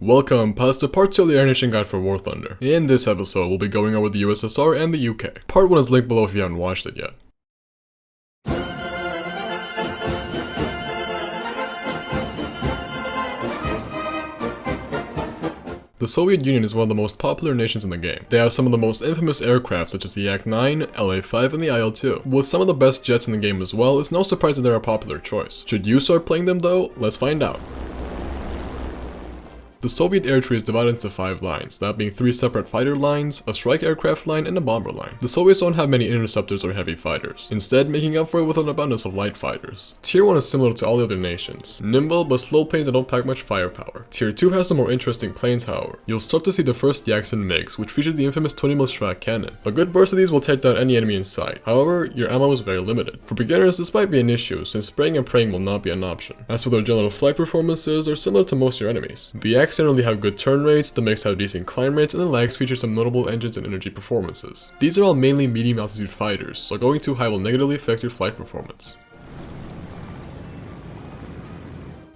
Welcome past to part 2 of the Air Nation Guide for War Thunder. In this episode, we'll be going over the USSR and the UK. Part 1 is linked below if you haven't watched it yet. The Soviet Union is one of the most popular nations in the game. They have some of the most infamous aircraft such as the Yak-9, LA-5, and the IL-2. With some of the best jets in the game as well, it's no surprise that they're a popular choice. Should you start playing them though? Let's find out. The Soviet air tree is divided into 5 lines, that being 3 separate fighter lines, a strike aircraft line, and a bomber line. The Soviets don't have many interceptors or heavy fighters, instead making up for it with an abundance of light fighters. Tier 1 is similar to all the other nations, nimble but slow planes that don't pack much firepower. Tier 2 has some more interesting planes however. You'll start to see the first Yaks and MiGs, which features the infamous 20mm Strat cannon. A good burst of these will take down any enemy in sight, however, your ammo is very limited. For beginners, this might be an issue, since spraying and praying will not be an option. As for their general flight performances, they're similar to most of your enemies. The Yaks generally have good turn rates, the MiGs have decent climb rates, and the Lags feature some notable engines and energy performances. These are all mainly medium altitude fighters, so going too high will negatively affect your flight performance.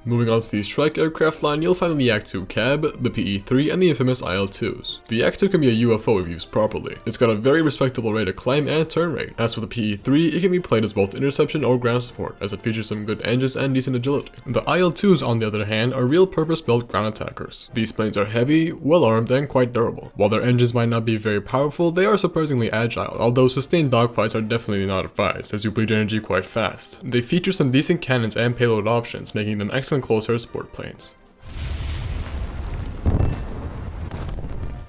Moving on to the strike aircraft line, you'll find the Yak-2 Cab, the PE-3, and the infamous IL-2s. The Yak-2 can be a UFO if used properly. It's got a very respectable rate of climb and turn rate. As for the PE-3, it can be played as both interception or ground support, as it features some good engines and decent agility. The IL-2s, on the other hand, are real purpose-built ground attackers. These planes are heavy, well-armed, and quite durable. While their engines might not be very powerful, they are surprisingly agile, although sustained dogfights are definitely not advised, as you bleed energy quite fast. They feature some decent cannons and payload options, making them excellent close air support planes.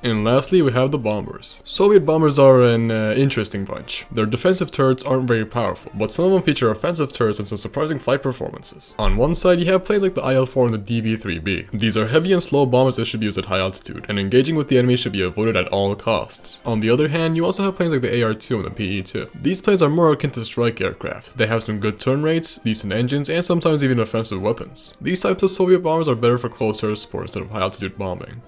And lastly, we have the bombers. Soviet bombers are an interesting bunch. Their defensive turrets aren't very powerful, but some of them feature offensive turrets and some surprising flight performances. On one side, you have planes like the IL-4 and the DB-3B. These are heavy and slow bombers that should be used at high altitude, and engaging with the enemy should be avoided at all costs. On the other hand, you also have planes like the AR-2 and the PE-2. These planes are more akin to strike aircraft. They have some good turn rates, decent engines, and sometimes even offensive weapons. These types of Soviet bombers are better for close air support instead of high altitude bombing.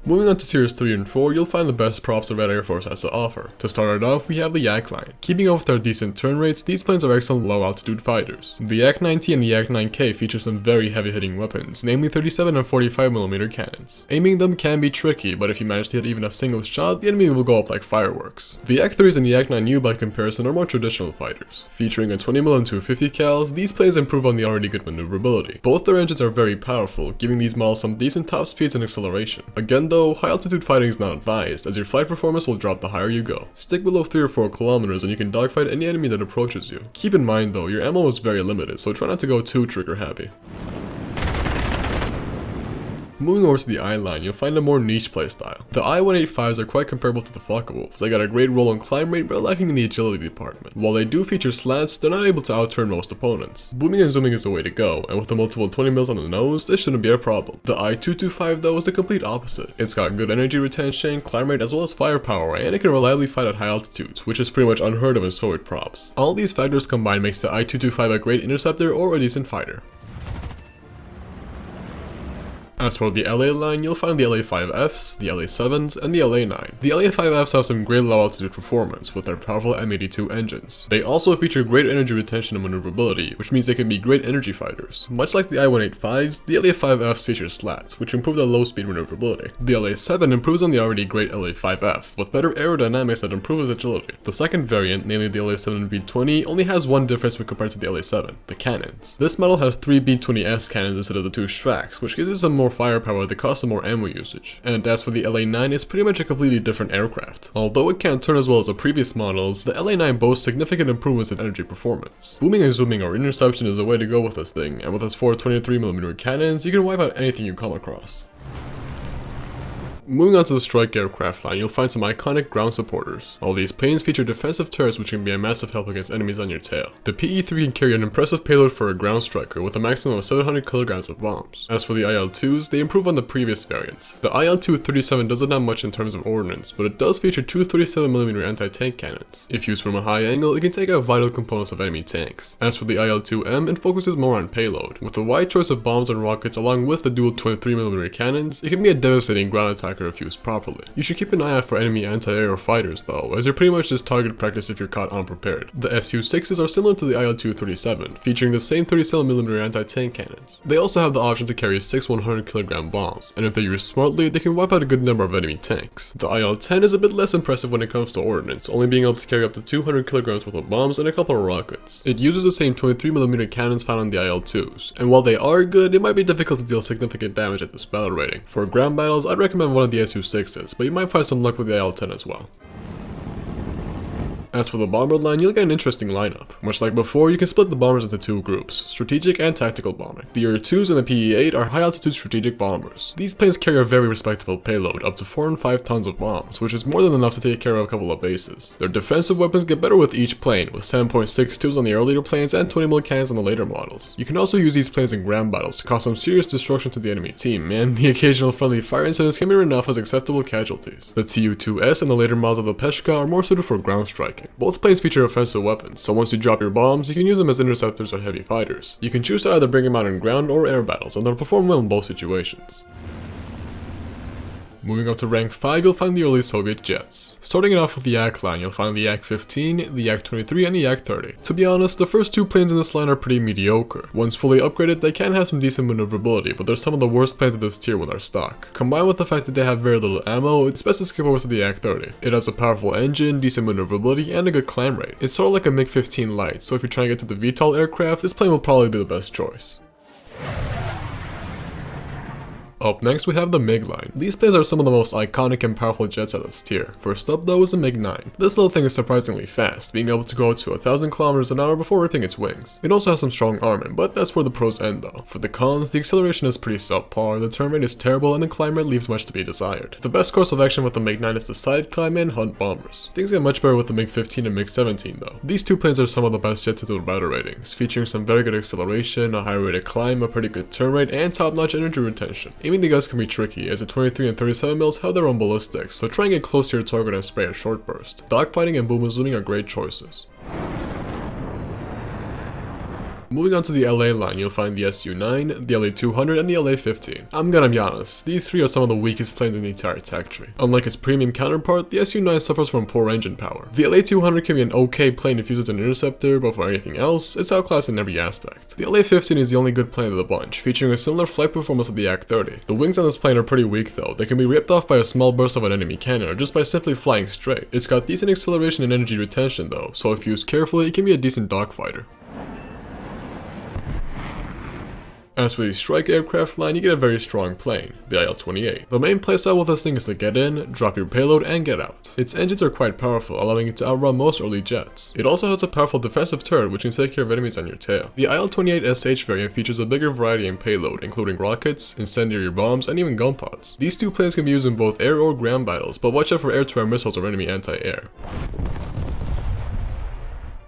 Moving on to Tiers 3 and 4, you'll find the best props the Red Air Force has to offer. To start it off, we have the Yak line. Keeping up with their decent turn rates, these planes are excellent low-altitude fighters. The Yak-9T and the Yak-9K feature some very heavy-hitting weapons, namely 37 and 45mm cannons. Aiming them can be tricky, but if you manage to hit even a single shot, the enemy will go up like fireworks. The Yak-3s and the Yak-9U by comparison are more traditional fighters. Featuring a 20mm and 250 cals, these planes improve on the already good maneuverability. Both their engines are very powerful, giving these models some decent top speeds and acceleration. Again though, high altitude fighting is not advised, as your flight performance will drop the higher you go. Stick below 3 or 4 kilometers and you can dogfight any enemy that approaches you. Keep in mind though, your ammo is very limited, so try not to go too trigger happy. Moving over to the I line, you'll find a more niche playstyle. The I-185s are quite comparable to the Focke-Wulfs. They got a great roll and climb rate, but lacking in the agility department. While they do feature slats, they're not able to outturn most opponents. Booming and zooming is the way to go, and with the multiple 20mm on the nose, this shouldn't be a problem. The I-225 though is the complete opposite. It's got good energy retention, climb rate, as well as firepower, and it can reliably fight at high altitudes, which is pretty much unheard of in Soviet props. All these factors combined makes the I-225 a great interceptor or a decent fighter. As for the LA line, you'll find the LA-5Fs, the LA-7s, and the LA-9. The LA-5Fs have some great low altitude performance with their powerful M82 engines. They also feature great energy retention and maneuverability, which means they can be great energy fighters. Much like the I-185s, the LA-5Fs feature slats, which improve their low speed maneuverability. The LA-7 improves on the already great LA-5F, with better aerodynamics that improves agility. The second variant, namely the LA-7 B-20, only has one difference when compared to the LA-7, the cannons. This model has 3 B-20S cannons instead of the 2 Shraks, which gives it some more firepower at the cost of more ammo usage. And as for the LA-9, it's pretty much a completely different aircraft. Although it can't turn as well as the previous models, the LA-9 boasts significant improvements in energy performance. Booming and zooming or interception is the way to go with this thing, and with its 4 23mm cannons, you can wipe out anything you come across. Moving on to the strike aircraft line, you'll find some iconic ground supporters. All these planes feature defensive turrets which can be a massive help against enemies on your tail. The PE-3 can carry an impressive payload for a ground striker with a maximum of 700 kilograms of bombs. As for the IL-2s, they improve on the previous variants. The IL-2-37 doesn't have much in terms of ordnance, but it does feature 2 37mm anti-tank cannons. If used from a high angle, it can take out vital components of enemy tanks. As for the IL-2M, it focuses more on payload. With a wide choice of bombs and rockets along with the dual 23mm cannons, it can be a devastating ground attack attacker if used properly. You should keep an eye out for enemy anti-air fighters though, as you're pretty much just target practice if you're caught unprepared. The SU-6s are similar to the IL-237, featuring the same 37mm anti-tank cannons. They also have the option to carry 6 100kg bombs, and if they're used smartly, they can wipe out a good number of enemy tanks. The IL-10 is a bit less impressive when it comes to ordnance, only being able to carry up to 200kg worth of bombs and a couple of rockets. It uses the same 23mm cannons found on the IL-2s, and while they are good, it might be difficult to deal significant damage at this battle rating. For ground battles, I'd recommend one of the SU-6s, but you might find some luck with the IL-10 as well. As for the bomber line, you'll get an interesting lineup. Much like before, you can split the bombers into two groups, strategic and tactical bombing. The UR-2s and the PE-8 are high-altitude strategic bombers. These planes carry a very respectable payload, up to 4 and 5 tons of bombs, which is more than enough to take care of a couple of bases. Their defensive weapons get better with each plane, with 7.62s on the earlier planes and 20mm cannons on the later models. You can also use these planes in ground battles to cause some serious destruction to the enemy team, and the occasional friendly fire incidents can be written off as acceptable casualties. The Tu-2S and the later models of the Peshka are more suited for ground striking. Both planes feature offensive weapons, so once you drop your bombs, you can use them as interceptors or heavy fighters. You can choose to either bring them out in ground or air battles, and they'll perform well in both situations. Moving up to rank 5, you'll find the early Soviet jets. Starting it off with the Yak line, you'll find the Yak-15, the Yak-23, and the Yak-30. To be honest, the first two planes in this line are pretty mediocre. Once fully upgraded, they can have some decent maneuverability, but they're some of the worst planes of this tier when they're stock. Combined with the fact that they have very little ammo, it's best to skip over to the Yak-30. It has a powerful engine, decent maneuverability, and a good climb rate. It's sort of like a MiG-15 light, so if you're trying to get to the VTOL aircraft, this plane will probably be the best choice. Up next, we have the MiG line. These planes are some of the most iconic and powerful jets at this tier. First up though is the MiG-9. This little thing is surprisingly fast, being able to go to 1,000 km an hour before ripping its wings. It also has some strong armament, but that's where the pros end though. For the cons, the acceleration is pretty subpar, the turn rate is terrible, and the climb rate leaves much to be desired. The best course of action with the MiG-9 is to side climb and hunt bombers. Things get much better with the MiG-15 and MiG-17 though. These two planes are some of the best jets with their battle ratings, featuring some very good acceleration, a high rate of climb, a pretty good turn rate, and top-notch energy retention. Aiming the guns can be tricky, as the 23 and 37mm have their own ballistics, so try and get close to your target and spray a short burst. Dogfighting and boom zooming are great choices. Moving on to the LA line, you'll find the SU-9, the LA-200, and the LA-15. I'm gonna be honest, these three are some of the weakest planes in the entire tech tree. Unlike its premium counterpart, the SU-9 suffers from poor engine power. The LA-200 can be an okay plane if used as an interceptor, but for anything else, it's outclassed in every aspect. The LA-15 is the only good plane of the bunch, featuring a similar flight performance to the Yak-30. The wings on this plane are pretty weak though, they can be ripped off by a small burst of an enemy cannon or just by simply flying straight. It's got decent acceleration and energy retention though, so if used carefully, it can be a decent dogfighter. As for the strike aircraft line, you get a very strong plane, the IL-28. The main playstyle with this thing is to get in, drop your payload, and get out. Its engines are quite powerful, allowing it to outrun most early jets. It also has a powerful defensive turret which can take care of enemies on your tail. The IL-28SH variant features a bigger variety in payload, including rockets, incendiary bombs, and even gun pods. These two planes can be used in both air or ground battles, but watch out for air-to-air missiles or enemy anti-air.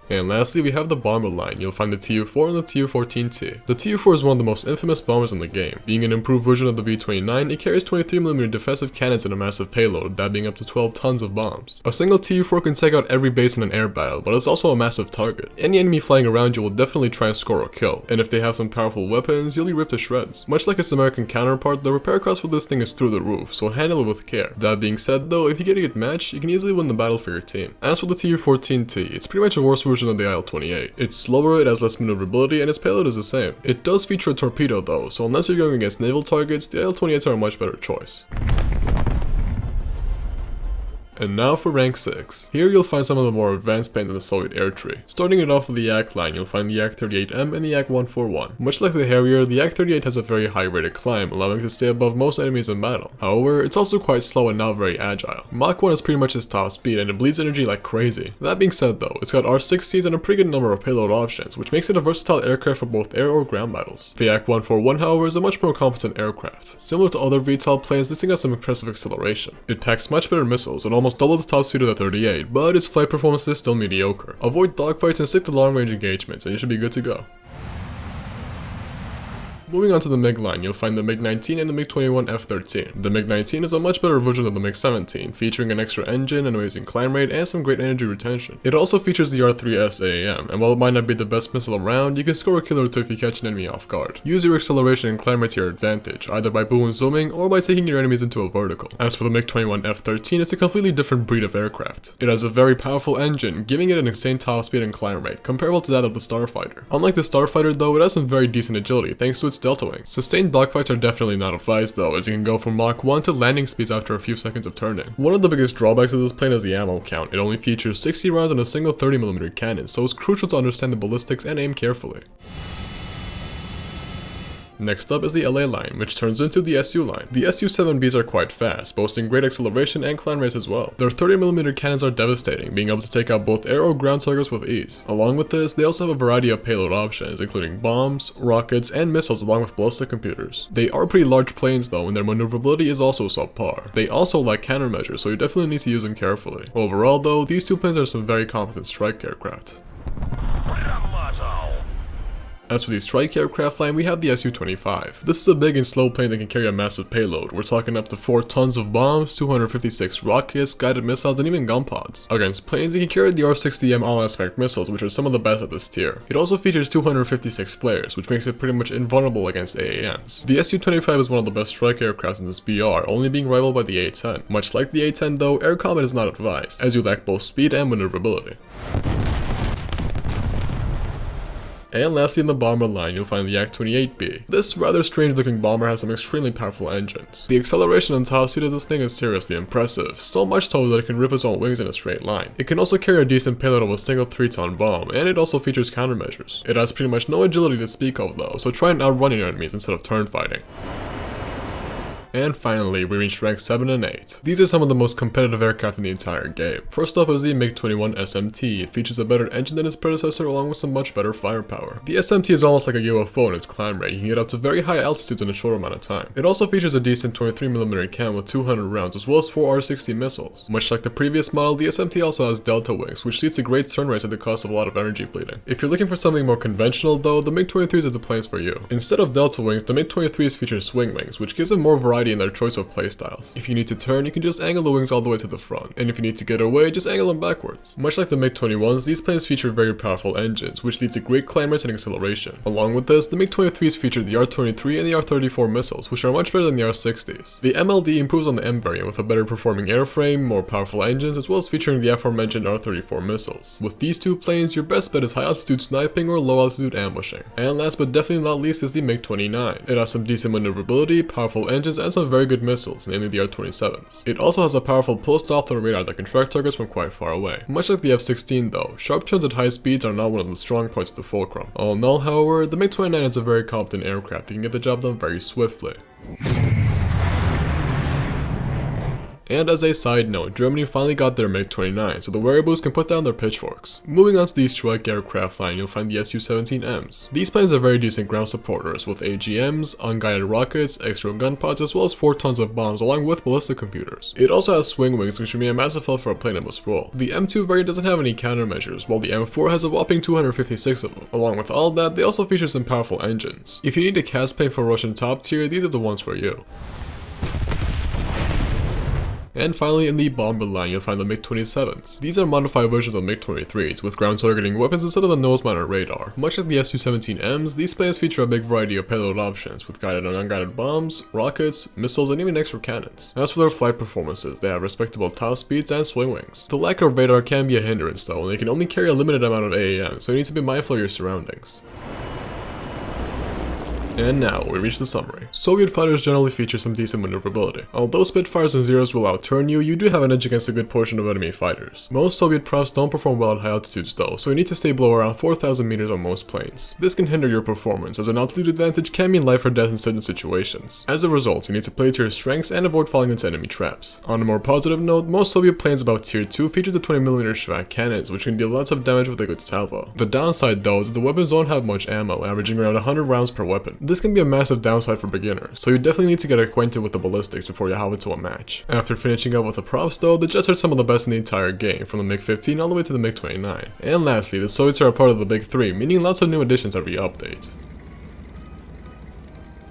And lastly, we have the bomber line. You'll find the Tu-4 and the Tu-14T. The Tu-4 is one of the most infamous bombers in the game. Being an improved version of the V-29, it carries 23mm defensive cannons and a massive payload, that being up to 12 tons of bombs. A single Tu-4 can take out every base in an air battle, but it's also a massive target. Any enemy flying around you will definitely try and score a kill, and if they have some powerful weapons, you'll be ripped to shreds. Much like its American counterpart, the repair cost for this thing is through the roof, so handle it with care. That being said though, if you get a good match, you can easily win the battle for your team. As for the Tu-14T, it's pretty much a worse version of the IL-28. It's slower, it has less maneuverability, and its payload is the same. It does feature a torpedo though, so unless you're going against naval targets, the IL-28s are a much better choice. And now for rank 6. Here you'll find some of the more advanced planes in the Soviet air tree. Starting it off with the Yak line, you'll find the Yak-38M and the Yak-141. Much like the Harrier, the Yak-38 has a very high rate of climb, allowing it to stay above most enemies in battle. However, it's also quite slow and not very agile. Mach 1 is pretty much its top speed, and it bleeds energy like crazy. That being said though, it's got R-60s and a pretty good number of payload options, which makes it a versatile aircraft for both air or ground battles. The Yak-141 however is a much more competent aircraft. Similar to other VTOL planes, this thing has some impressive acceleration. It packs much better missiles and almost double the top speed of the 38, but its flight performance is still mediocre. Avoid dogfights and stick to long range engagements and you should be good to go. Moving on to the MiG line, you'll find the MiG-19 and the MiG-21 F-13. The MiG-19 is a much better version of the MiG-17, featuring an extra engine, an amazing climb rate, and some great energy retention. It also features the R3S AAM, and while it might not be the best missile around, you can score a kill or two if you catch an enemy off guard. Use your acceleration and climb rate to your advantage, either by boom and zooming or by taking your enemies into a vertical. As for the MiG-21 F-13, it's a completely different breed of aircraft. It has a very powerful engine, giving it an insane top speed and climb rate, comparable to that of the Starfighter. Unlike the Starfighter though, it has some very decent agility thanks to its delta wings. Sustained dogfights are definitely not advised though, as you can go from Mach 1 to landing speeds after a few seconds of turning. One of the biggest drawbacks of this plane is the ammo count. It only features 60 rounds in a single 30mm cannon, so it's crucial to understand the ballistics and aim carefully. Next up is the LA line, which turns into the SU line. The SU-7Bs are quite fast, boasting great acceleration and climb rates as well. Their 30mm cannons are devastating, being able to take out both air or ground targets with ease. Along with this, they also have a variety of payload options, including bombs, rockets, and missiles along with ballistic computers. They are pretty large planes though, and their maneuverability is also subpar. They also lack countermeasures, so you definitely need to use them carefully. Overall though, these two planes are some very competent strike aircraft. As for the strike aircraft line, we have the Su-25. This is a big and slow plane that can carry a massive payload. We're talking up to 4 tons of bombs, 256 rockets, guided missiles, and even gun pods. Against planes, it can carry the R-60M all-aspect missiles, which are some of the best at this tier. It also features 256 flares, which makes it pretty much invulnerable against AAMs. The Su-25 is one of the best strike aircraft in this BR, only being rivaled by the A-10. Much like the A-10 though, air combat is not advised, as you lack both speed and maneuverability. And lastly in the bomber line, you'll find the Yak-28B. This rather strange looking bomber has some extremely powerful engines. The acceleration and top speed of this thing is seriously impressive, so much so that it can rip its own wings in a straight line. It can also carry a decent payload of a single 3-ton bomb, and it also features countermeasures. It has pretty much no agility to speak of though, so try and outrun your enemies instead of turn fighting. And finally, we reached rank 7 and 8. These are some of the most competitive aircraft in the entire game. First up is the MiG-21 SMT. It features a better engine than its predecessor along with some much better firepower. The SMT is almost like a UFO in its climb rate. You can get up to very high altitudes in a short amount of time. It also features a decent 23mm cannon with 200 rounds as well as 4 R-60 missiles. Much like the previous model, the SMT also has delta wings, which leads to great turn rates at the cost of a lot of energy bleeding. If you're looking for something more conventional though, the MiG-23s are the planes for you. Instead of delta wings, the MiG-23s feature swing wings, which gives them more variety in their choice of playstyles. If you need to turn, you can just angle the wings all the way to the front, and if you need to get away, just angle them backwards. Much like the MiG-21s, these planes feature very powerful engines, which leads to great climb rates and acceleration. Along with this, the MiG-23s feature the R-23 and the R-34 missiles, which are much better than the R-60s. The MLD improves on the M variant with a better performing airframe, more powerful engines, as well as featuring the aforementioned R-34 missiles. With these two planes, your best bet is high altitude sniping or low altitude ambushing. And last but definitely not least is the MiG-29. It has some decent maneuverability, powerful engines, and some very good missiles, namely the R-27s. It also has a powerful pulse-Doppler radar that can track targets from quite far away. Much like the F-16 though, sharp turns at high speeds are not one of the strong points of the Fulcrum. All in all, however, the MiG-29 is a very competent aircraft that can get the job done very swiftly. And as a side note, Germany finally got their MiG-29, so the wearables can put down their pitchforks. Moving on to the strike aircraft line, you'll find the Su-17Ms. These planes are very decent ground supporters, with AGMs, unguided rockets, extra gun pods, as well as 4 tons of bombs along with ballistic computers. It also has swing wings, which should be a massive help for a plane of this role. The M2 variant doesn't have any countermeasures, while the M4 has a whopping 256 of them. Along with all that, they also feature some powerful engines. If you need a cast plane for Russian top tier, these are the ones for you. And finally, in the bomber line, you'll find the MiG-27s. These are modified versions of MiG-23s, with ground targeting weapons instead of the nose mount or radar. Much like the Su-17Ms, these planes feature a big variety of payload options, with guided and unguided bombs, rockets, missiles, and even extra cannons. As for their flight performances, they have respectable top speeds and swing wings. The lack of radar can be a hindrance though, and they can only carry a limited amount of AAM, so you need to be mindful of your surroundings. And now, we reach the summary. Soviet fighters generally feature some decent maneuverability. Although Spitfires and Zeros will outturn you, you do have an edge against a good portion of enemy fighters. Most Soviet props don't perform well at high altitudes though, so you need to stay below around 4,000 meters on most planes. This can hinder your performance, as an altitude advantage can mean life or death in certain situations. As a result, you need to play to your strengths and avoid falling into enemy traps. On a more positive note, most Soviet planes above tier 2 feature the 20mm Schwack cannons, which can deal lots of damage with a good salvo. The downside though is that the weapons don't have much ammo, averaging around 100 rounds per weapon. This can be a massive downside for beginners, so you definitely need to get acquainted with the ballistics before you hop into a match. After finishing up with the props though, the jets are some of the best in the entire game, from the MiG-15 all the way to the MiG-29. And lastly, the Soviets are a part of the big 3, meaning lots of new additions every update.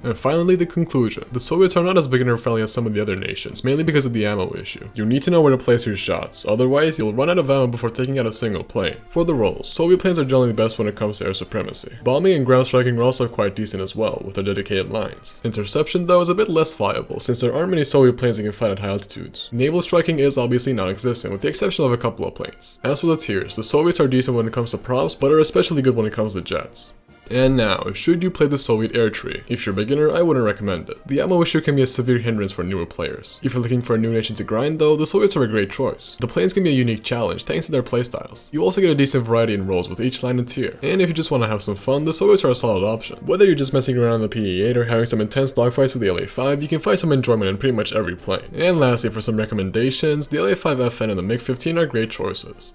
And finally, the conclusion. The Soviets are not as beginner friendly as some of the other nations, mainly because of the ammo issue. You need to know where to place your shots, otherwise you'll run out of ammo before taking out a single plane. For the roles, Soviet planes are generally the best when it comes to air supremacy. Bombing and ground striking are also quite decent as well, with their dedicated lines. Interception though is a bit less viable, since there aren't many Soviet planes that can fight at high altitudes. Naval striking is obviously non-existent, with the exception of a couple of planes. As for the tiers, the Soviets are decent when it comes to props, but are especially good when it comes to jets. And now, should you play the Soviet air tree? If you're a beginner, I wouldn't recommend it. The ammo issue can be a severe hindrance for newer players. If you're looking for a new nation to grind though, the Soviets are a great choice. The planes can be a unique challenge thanks to their playstyles. You also get a decent variety in roles with each line and tier. And if you just want to have some fun, the Soviets are a solid option. Whether you're just messing around in the PE-8 or having some intense dogfights with the LA-5, you can find some enjoyment in pretty much every plane. And lastly, for some recommendations, the LA-5FN and the MiG-15 are great choices.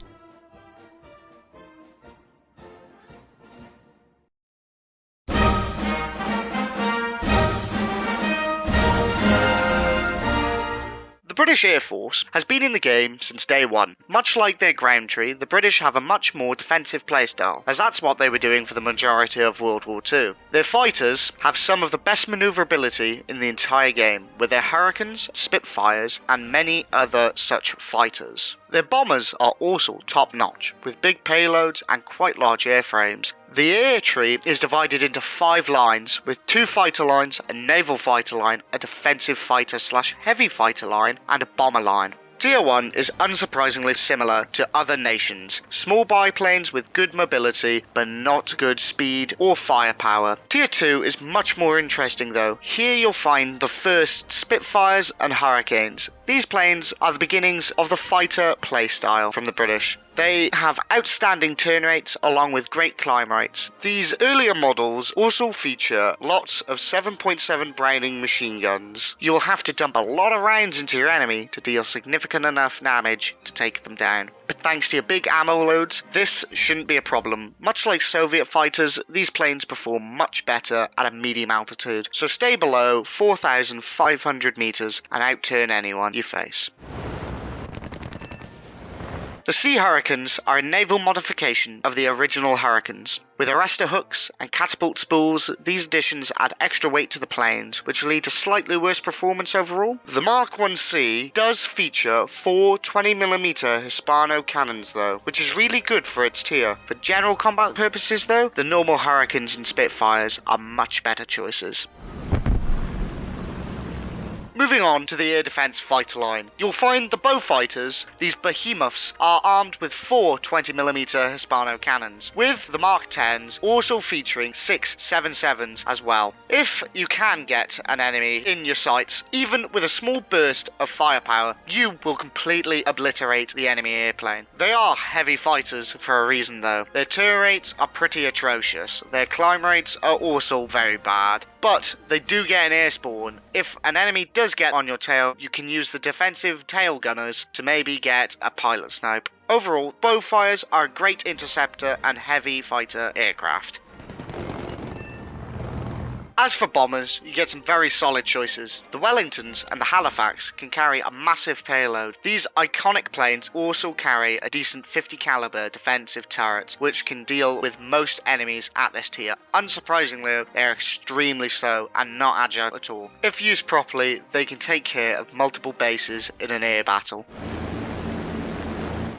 The British Air Force has been in the game since day one. Much like their ground tree, the British have a much more defensive playstyle, as that's what they were doing for the majority of World War II. Their fighters have some of the best maneuverability in the entire game, with their Hurricanes, Spitfires, and many other such fighters. Their bombers are also top-notch, with big payloads and quite large airframes. The air tree is divided into 5 lines, with 2 fighter lines, a naval fighter line, a defensive fighter/heavy fighter line, and a bomber line. Tier 1 is unsurprisingly similar to other nations. Small biplanes with good mobility, but not good speed or firepower. Tier 2 is much more interesting though. Here you'll find the first Spitfires and Hurricanes. These planes are the beginnings of the fighter playstyle from the British. They have outstanding turn rates along with great climb rates. These earlier models also feature lots of 7.7 Browning machine guns. You will have to dump a lot of rounds into your enemy to deal significant enough damage to take them down. But thanks to your big ammo loads, this shouldn't be a problem. Much like Soviet fighters, these planes perform much better at a medium altitude, so stay below 4,500 meters and outturn anyone you face. The Sea Hurricanes are a naval modification of the original Hurricanes. With arrestor hooks and catapult spools, these additions add extra weight to the planes, which lead to slightly worse performance overall. The Mark 1C does feature 4 20mm Hispano cannons though, which is really good for its tier. For general combat purposes though, the normal Hurricanes and Spitfires are much better choices. Moving on to the air defense fighter line, you'll find the bow fighters, these behemoths, are armed with 4 20mm Hispano cannons, with the Mark 10s also featuring 6 7.7s as well. If you can get an enemy in your sights, even with a small burst of firepower, you will completely obliterate the enemy airplane. They are heavy fighters for a reason though. Their turn rates are pretty atrocious, their climb rates are also very bad, but they do get an air spawn. If an enemy does get on your tail, you can use the defensive tail gunners to maybe get a pilot snipe. Overall, bow fires are a great interceptor and heavy fighter aircraft. As for bombers, you get some very solid choices. The Wellingtons and the Halifax can carry a massive payload. These iconic planes also carry a decent 50 caliber defensive turret, which can deal with most enemies at this tier. Unsurprisingly, they're extremely slow and not agile at all. If used properly, they can take care of multiple bases in an air battle.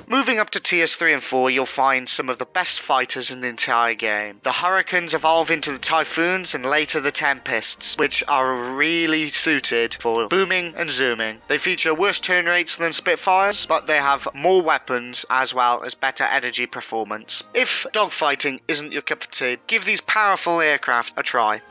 Moving up to tiers 3 and 4, you'll find some of the best fighters in the entire game. The Hurricanes evolve into the Typhoons and later the Tempests, which are really suited for booming and zooming. They feature worse turn rates than Spitfires, but they have more weapons as well as better energy performance. If dogfighting isn't your cup of tea, give these powerful aircraft a try.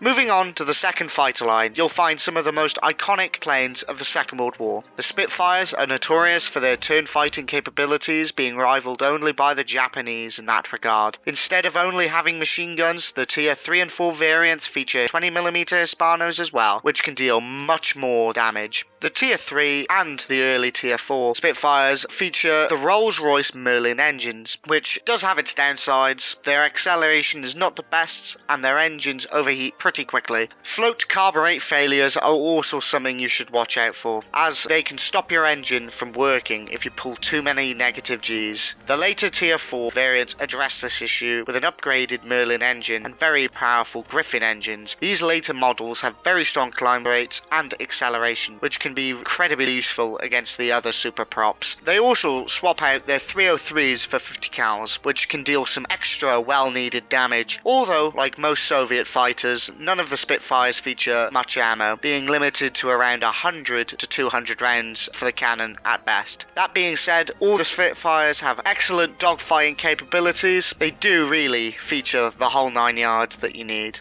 Moving on to the second fighter line, you'll find some of the most iconic planes of the Second World War. The Spitfires are notorious for their turn fighting capabilities, being rivaled only by the Japanese in that regard. Instead of only having machine guns, the tier 3 and 4 variants feature 20mm Hispanos as well, which can deal much more damage. The Tier 3 and the early Tier 4 Spitfires feature the Rolls-Royce Merlin engines, which does have its downsides. Their acceleration is not the best and their engines overheat pretty quickly. Float carburate failures are also something you should watch out for, as they can stop your engine from working if you pull too many negative Gs. The later Tier 4 variants address this issue with an upgraded Merlin engine and very powerful Griffin engines. These later models have very strong climb rates and acceleration, which can be incredibly useful against the other super props. They also swap out their 303s for 50 cals, which can deal some extra well-needed damage. Although, like most Soviet fighters, none of the Spitfires feature much ammo, being limited to around 100 to 200 rounds for the cannon at best. That being said, all the Spitfires have excellent dogfighting capabilities. They do really feature the whole 9 yards that you need.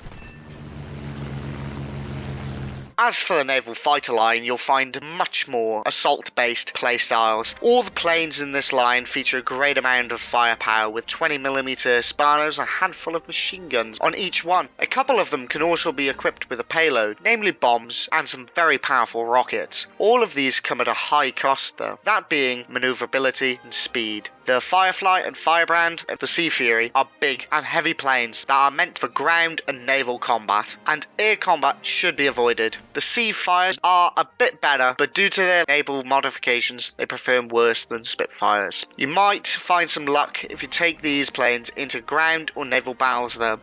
As for the naval fighter line, you'll find much more assault-based playstyles. All the planes in this line feature a great amount of firepower, with 20mm Hispanos and a handful of machine guns on each one. A couple of them can also be equipped with a payload, namely bombs and some very powerful rockets. All of these come at a high cost though, that being maneuverability and speed. The Firefly and Firebrand and the Sea Fury are big and heavy planes that are meant for ground and naval combat, and air combat should be avoided. The Sea Fires are a bit better, but due to their naval modifications, they perform worse than Spitfires. You might find some luck if you take these planes into ground or naval battles though.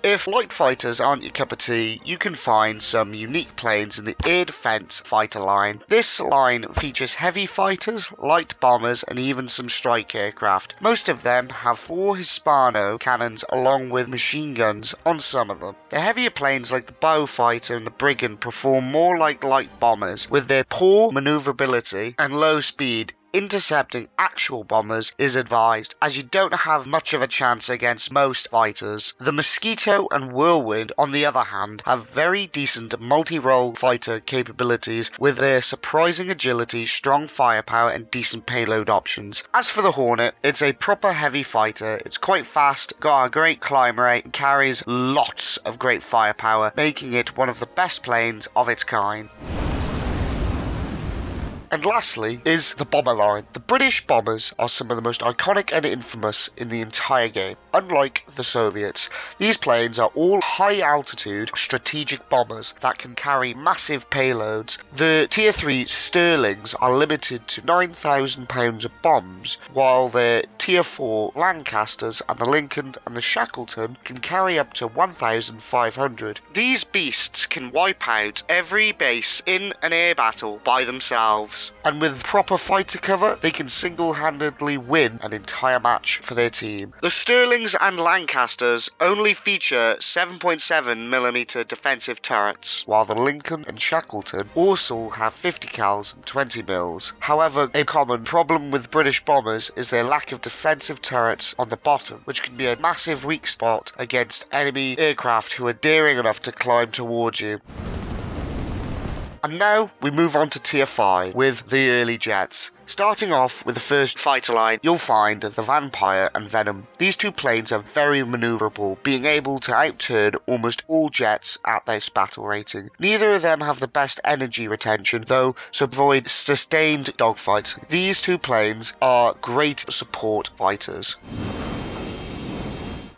If light fighters aren't your cup of tea, you can find some unique planes in the air defense fighter line. This line features heavy fighters, light bombers, and even some strike aircraft. Most of them have 4 Hispano cannons along with machine guns on some of them. The heavier planes like the Beaufighter and the Brigand perform more like light bombers. With their poor maneuverability and low speed, intercepting actual bombers is advised, as you don't have much of a chance against most fighters. The Mosquito and Whirlwind, on the other hand, have very decent multi-role fighter capabilities with their surprising agility, strong firepower, and decent payload options. As for the Hornet, it's a proper heavy fighter. It's quite fast, got a great climb rate, and carries lots of great firepower, making it one of the best planes of its kind. And lastly is the bomber line. The British bombers are some of the most iconic and infamous in the entire game. Unlike the Soviets, these planes are all high altitude strategic bombers that can carry massive payloads. The Tier 3 Sterlings are limited to 9,000 pounds of bombs, while their Tier 4 Lancasters and the Lincoln and the Shackleton can carry up to 1,500. These beasts can wipe out every base in an air battle by themselves. And with proper fighter cover, they can single-handedly win an entire match for their team. The Sterlings and Lancasters only feature 7.7mm defensive turrets, while the Lincoln and Shackleton also have 50 cals and 20 mils. However, a common problem with British bombers is their lack of defensive turrets on the bottom, which can be a massive weak spot against enemy aircraft who are daring enough to climb towards you. And now we move on to Tier 5 with the early jets. Starting off with the first fighter line, you'll find the Vampire and Venom. These two planes are very maneuverable, being able to outturn almost all jets at this battle rating. Neither of them have the best energy retention though, so avoid sustained dogfights. These two planes are great support fighters.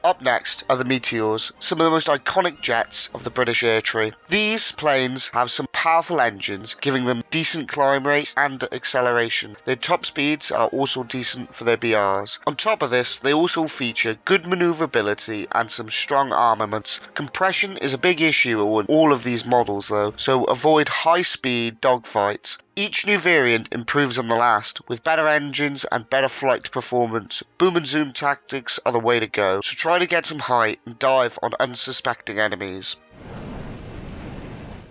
Up next are the Meteors, some of the most iconic jets of the British air tree. These planes have some powerful engines, giving them decent climb rates and acceleration. Their top speeds are also decent for their BRs. On top of this, they also feature good maneuverability and some strong armaments. Compression is a big issue on all of these models though, so avoid high-speed dogfights. Each new variant improves on the last, with better engines and better flight performance. Boom and zoom tactics are the way to go, so try to get some height and dive on unsuspecting enemies.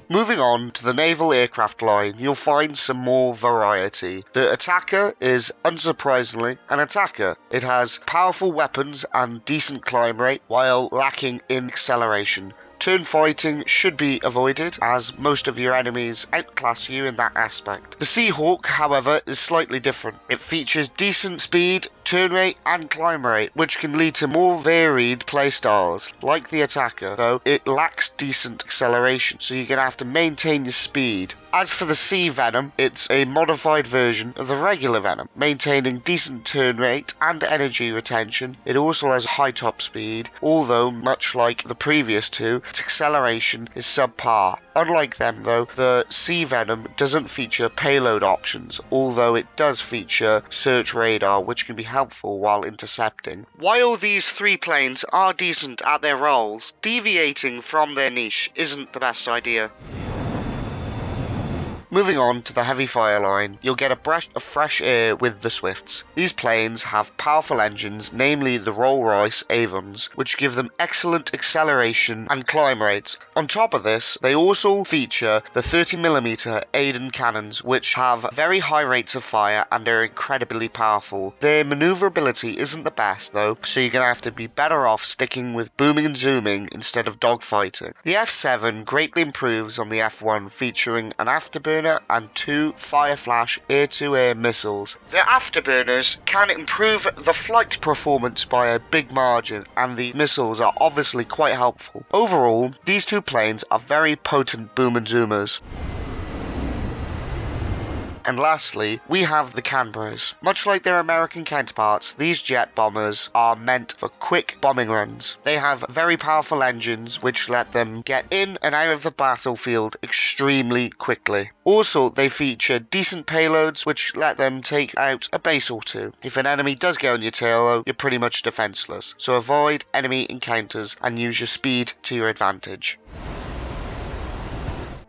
Moving on to the naval aircraft line, you'll find some more variety. The Attacker is, unsurprisingly, an attacker. It has powerful weapons and decent climb rate, while lacking in acceleration. Turn fighting should be avoided, as most of your enemies outclass you in that aspect. The Seahawk, however, is slightly different. It features decent speed, turn rate and climb rate, which can lead to more varied playstyles. Like the attacker, though, it lacks decent acceleration, so you're going to have to maintain your speed. As for the Sea Venom, it's a modified version of the regular Venom, maintaining decent turn rate and energy retention. It also has high top speed, although much like the previous two, its acceleration is subpar. Unlike them though, the Sea Venom doesn't feature payload options, although it does feature search radar, which can be helpful while intercepting. While these three planes are decent at their roles, deviating from their niche isn't the best idea. Moving on to the heavy fire line, you'll get a breath of fresh air with the Swifts. These planes have powerful engines, namely the Rolls-Royce Avons, which give them excellent acceleration and climb rates. On top of this, they also feature the 30mm Aiden cannons, which have very high rates of fire and are incredibly powerful. Their maneuverability isn't the best though, so you're going to have to be better off sticking with booming and zooming instead of dogfighting. The F7 greatly improves on the F1, featuring an afterburner and two Fire Flash air-to-air missiles. The afterburners can improve the flight performance by a big margin, and the missiles are obviously quite helpful. Overall, these two planes are very potent boom and zoomers. And lastly, we have the Canberras. Much like their American counterparts, these jet bombers are meant for quick bombing runs. They have very powerful engines which let them get in and out of the battlefield extremely quickly. Also, they feature decent payloads which let them take out a base or two. If an enemy does get on your tail though, you're pretty much defenseless. So avoid enemy encounters and use your speed to your advantage.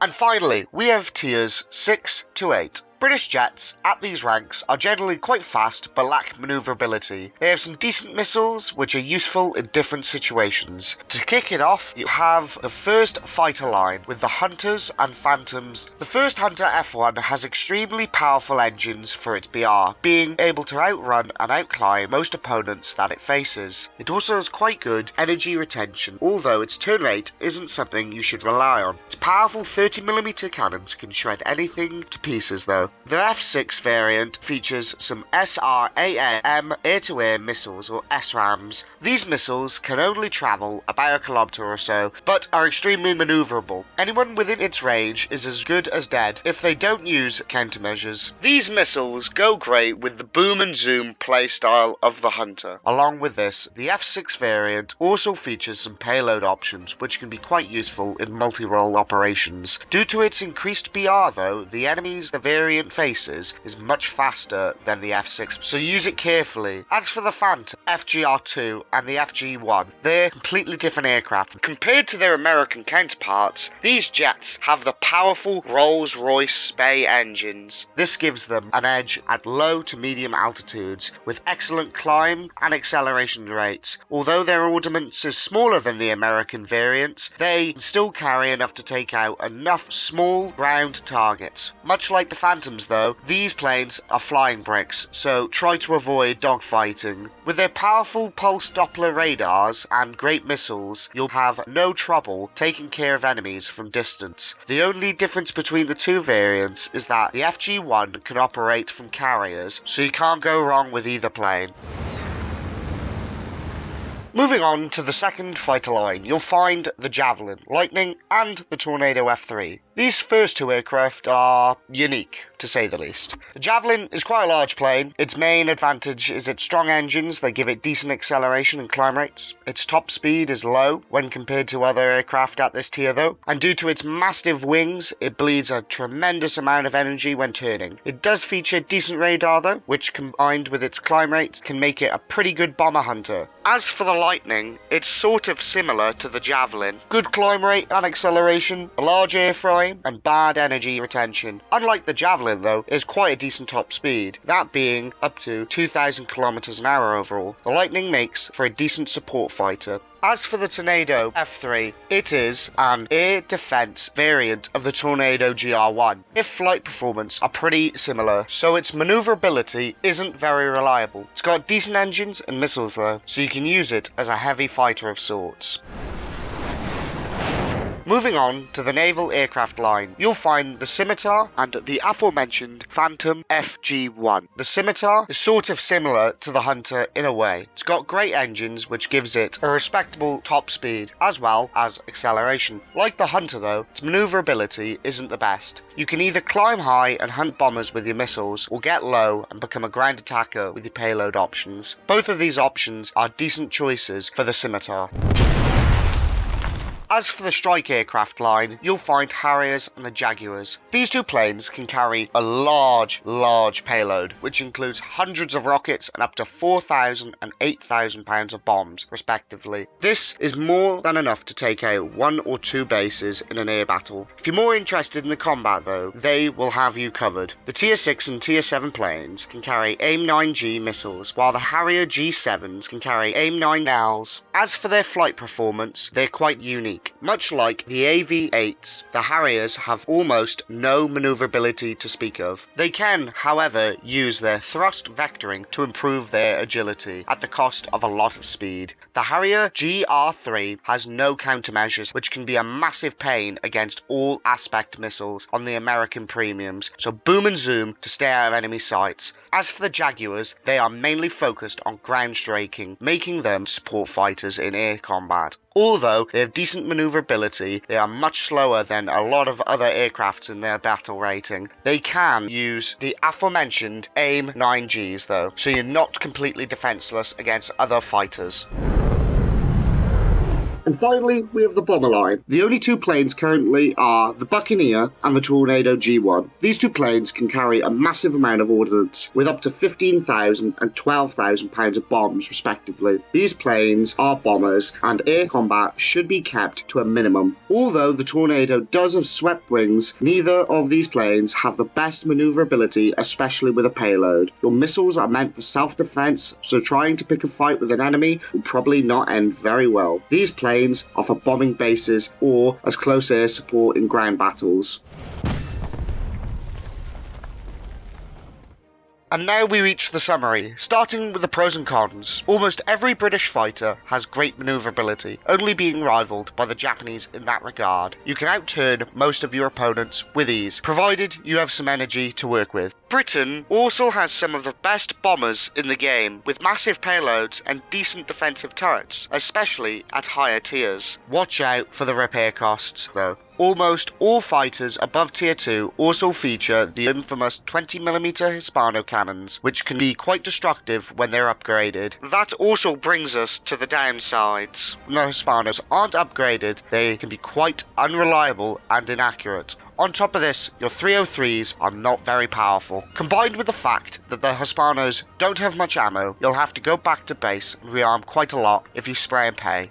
And finally, we have Tiers VI-VIII. British jets at these ranks are generally quite fast but lack manoeuvrability. They have some decent missiles which are useful in different situations. To kick it off, you have the first fighter line with the Hunters and Phantoms. The first Hunter F1 has extremely powerful engines for its BR, being able to outrun and outclimb most opponents that it faces. It also has quite good energy retention, although its turn rate isn't something you should rely on. Its powerful 30mm cannons can shred anything to pieces though. The F6 variant features some SRAM air-to-air missiles or SRAMs. These missiles can only travel about a kilometer or so, but are extremely maneuverable. Anyone within its range is as good as dead if they don't use countermeasures. These missiles go great with the boom and zoom playstyle of the Hunter. Along with this, the F6 variant also features some payload options which can be quite useful in multi-role operations. Due to its increased BR though, the enemies the variant faces is much faster than the F6, so use it carefully. As for the Phantom, FGR2 and the FG1, they're completely different aircraft. Compared to their American counterparts, these jets have the powerful Rolls-Royce Spey engines. This gives them an edge at low to medium altitudes with excellent climb and acceleration rates. Although their ordnance is smaller than the American variants, they still carry enough to take out enough small ground targets. Much like the Phantoms though, these planes are flying bricks, so try to avoid dogfighting. With their powerful pulse Doppler radars and great missiles, you'll have no trouble taking care of enemies from distance. The only difference between the two variants is that the FG1 can operate from carriers, so you can't go wrong with either plane. Moving on to the second fighter line, you'll find the Javelin, Lightning and the Tornado F3. These first two aircraft are unique, to say the least. The Javelin is quite a large plane. Its main advantage is its strong engines that give it decent acceleration and climb rates. Its top speed is low when compared to other aircraft at this tier though, and due to its massive wings, it bleeds a tremendous amount of energy when turning. It does feature decent radar though, which combined with its climb rates can make it a pretty good bomber hunter. As for the Lightning, it's sort of similar to the Javelin. Good climb rate and acceleration, a large airframe, and bad energy retention. Unlike the Javelin though, it has quite a decent top speed, that being up to 2,000 kilometers an hour overall. The Lightning makes for a decent support fighter. As for the Tornado F3, it is an air defense variant of the Tornado GR1. Its flight performance are pretty similar, so its maneuverability isn't very reliable. It's got decent engines and missiles though, so you can use it as a heavy fighter of sorts. Moving on to the naval aircraft line, you'll find the Scimitar and the aforementioned Phantom FG-1. The Scimitar is sort of similar to the Hunter in a way. It's got great engines which gives it a respectable top speed as well as acceleration. Like the Hunter though, its maneuverability isn't the best. You can either climb high and hunt bombers with your missiles or get low and become a ground attacker with your payload options. Both of these options are decent choices for the Scimitar. As for the strike aircraft line, you'll find Harriers and the Jaguars. These two planes can carry a large payload, which includes hundreds of rockets and up to 4,000 and 8,000 pounds of bombs, respectively. This is more than enough to take out 1 or 2 bases in an air battle. If you're more interested in the combat though, they will have you covered. The Tier 6 and Tier 7 planes can carry AIM-9G missiles, while the Harrier G7s can carry AIM-9Ls. As for their flight performance, they're quite unique. Much like the AV-8s, the Harriers have almost no maneuverability to speak of. They can, however, use their thrust vectoring to improve their agility at the cost of a lot of speed. The Harrier GR3 has no countermeasures, which can be a massive pain against all aspect missiles on the American premiums, so boom and zoom to stay out of enemy sights. As for the Jaguars, they are mainly focused on ground striking, making them support fighters in air combat. Although they have decent maneuverability, they are much slower than a lot of other aircrafts in their battle rating. They can use the aforementioned AIM-9Gs though, so you're not completely defenseless against other fighters. And finally, we have the bomber line. The only two planes currently are the Buccaneer and the Tornado G1. These two planes can carry a massive amount of ordnance, with up to 15,000 and 12,000 pounds of bombs, respectively. These planes are bombers, and air combat should be kept to a minimum. Although the Tornado does have swept wings, neither of these planes have the best maneuverability, especially with a payload. Your missiles are meant for self-defense, so trying to pick a fight with an enemy will probably not end very well. These planes offer bombing bases or as close air support in ground battles. And now we reach the summary, starting with the pros and cons. Almost every British fighter has great maneuverability, only being rivaled by the Japanese in that regard. You can outturn most of your opponents with ease, provided you have some energy to work with. Britain also has some of the best bombers in the game, with massive payloads and decent defensive turrets, especially at higher tiers. Watch out for the repair costs, though. Almost all fighters above Tier 2 also feature the infamous 20mm Hispano cannons, which can be quite destructive when they're upgraded. That also brings us to the downsides. When the Hispanos aren't upgraded, they can be quite unreliable and inaccurate. On top of this, your 303s are not very powerful. Combined with the fact that the Hispanos don't have much ammo, you'll have to go back to base and rearm quite a lot if you spray and pay.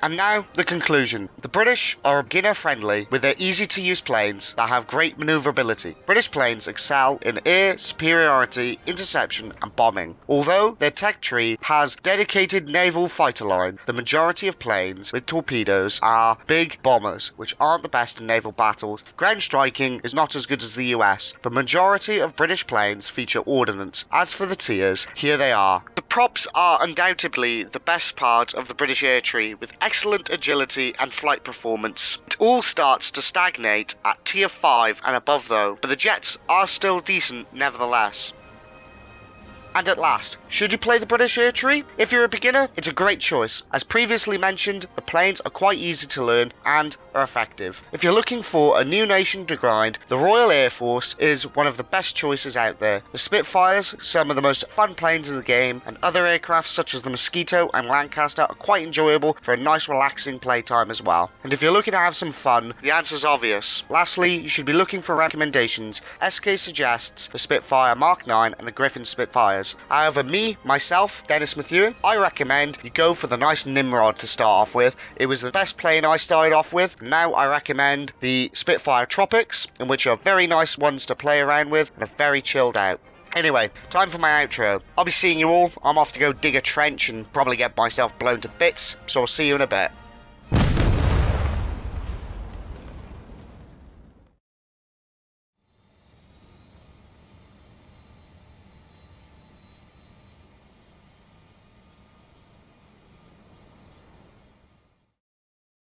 And now, the conclusion. The British are beginner-friendly with their easy-to-use planes that have great maneuverability. British planes excel in air superiority, interception and bombing. Although their tech tree has dedicated naval fighter line, the majority of planes with torpedoes are big bombers, which aren't the best in naval battles. Ground striking is not as good as the US, but majority of British planes feature ordnance. As for the tiers, here they are. The props are undoubtedly the best part of the British air tree, with excellent agility and flight performance. It all starts to stagnate at Tier 5 and above though, but the jets are still decent nevertheless. And at last, should you play the British air tree? If you're a beginner, it's a great choice. As previously mentioned, the planes are quite easy to learn and are effective. If you're looking for a new nation to grind, the Royal Air Force is one of the best choices out there. The Spitfires, some of the most fun planes in the game, and other aircraft such as the Mosquito and Lancaster are quite enjoyable for a nice relaxing playtime as well. And if you're looking to have some fun, the answer's obvious. Lastly, you should be looking for recommendations. SK suggests the Spitfire Mark 9 and the Griffin Spitfires. However, myself, Dennis Methuen, I recommend you go for the nice Nimrod to start off with. It was the best plane I started off with. Now I recommend the Spitfire Tropics, in which are very nice ones to play around with and are very chilled out. Anyway, time for my outro. I'll be seeing you all. I'm off to go dig a trench and probably get myself blown to bits, so I'll see you in a bit.